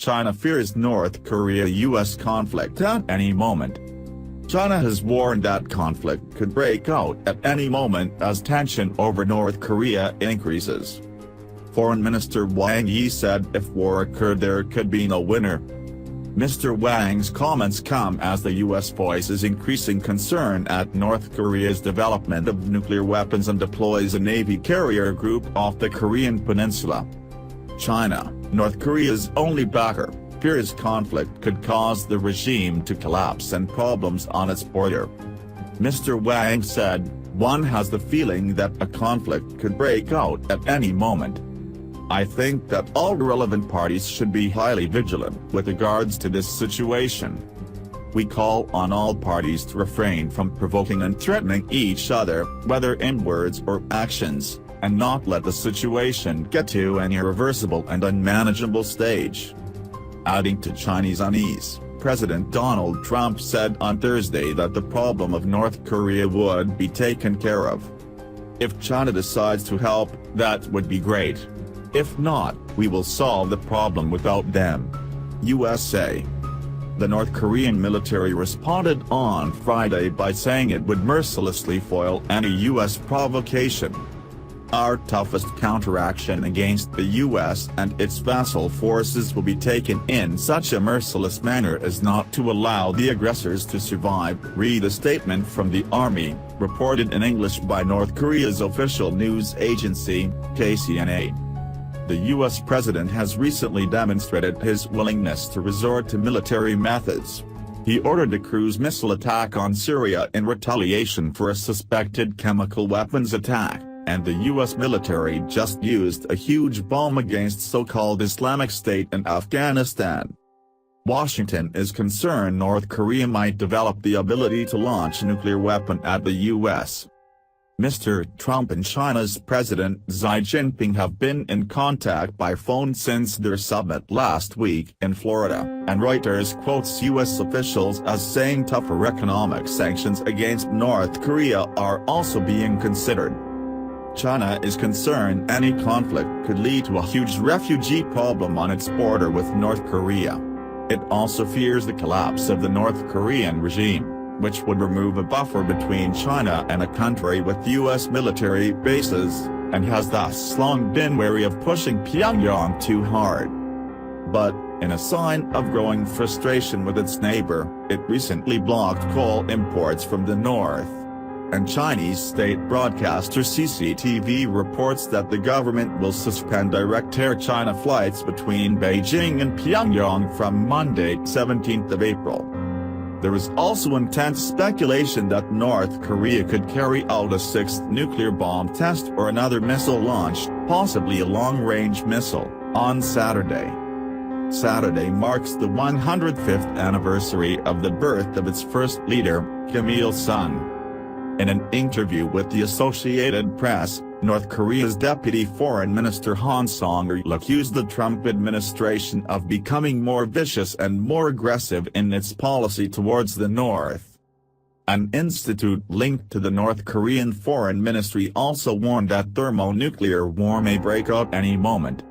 China fears North Korea-US conflict at any moment. China has warned that conflict could break out at any moment as tension over North Korea increases. Foreign Minister Wang Yi said if war occurred there could be no winner. Mr. Wang's comments come as the U.S. voices increasing concern at North Korea's development of nuclear weapons and deploys a Navy carrier group off the Korean peninsula. China, North Korea's only backer, fears conflict could cause the regime to collapse and problems on its border. Mr. Wang said, "One has the feeling that a conflict could break out at any moment. I think that all relevant parties should be highly vigilant with regards to this situation. We call on all parties to refrain from provoking and threatening each other, whether in words or actions, and not let the situation get to an irreversible and unmanageable stage." Adding to Chinese unease, President Donald Trump said on Thursday that the problem of North Korea would be taken care of. "If China decides to help, that would be great. If not, we will solve the problem without them." USA. The North Korean military responded on Friday by saying it would mercilessly foil any U.S. provocation. "Our toughest counteraction against the U.S. and its vassal forces will be taken in such a merciless manner as not to allow the aggressors to survive," read a statement from the Army, reported in English by North Korea's official news agency, KCNA. The U.S. president has recently demonstrated his willingness to resort to military methods. He ordered a cruise missile attack on Syria in retaliation for a suspected chemical weapons attack, and the U.S. military just used a huge bomb against so-called Islamic State in Afghanistan. Washington is concerned North Korea might develop the ability to launch a nuclear weapon at the U.S. Mr. Trump and China's President Xi Jinping have been in contact by phone since their summit last week in Florida, and Reuters quotes U.S. officials as saying tougher economic sanctions against North Korea are also being considered. China is concerned any conflict could lead to a huge refugee problem on its border with North Korea. It also fears the collapse of the North Korean regime, which would remove a buffer between China and a country with U.S. military bases, and has thus long been wary of pushing Pyongyang too hard. But, in a sign of growing frustration with its neighbor, it recently blocked coal imports from the north. And Chinese state broadcaster CCTV reports that the government will suspend direct Air China flights between Beijing and Pyongyang from Monday, 17th of April. There is also intense speculation that North Korea could carry out a sixth nuclear bomb test or another missile launch, possibly a long-range missile, on Saturday. Saturday marks the 105th anniversary of the birth of its first leader, Kim Il-sung. In an interview with the Associated Press, North Korea's Deputy Foreign Minister Han Song-il accused the Trump administration of becoming more vicious and more aggressive in its policy towards the North. An institute linked to the North Korean Foreign Ministry also warned that thermonuclear war may break out any moment.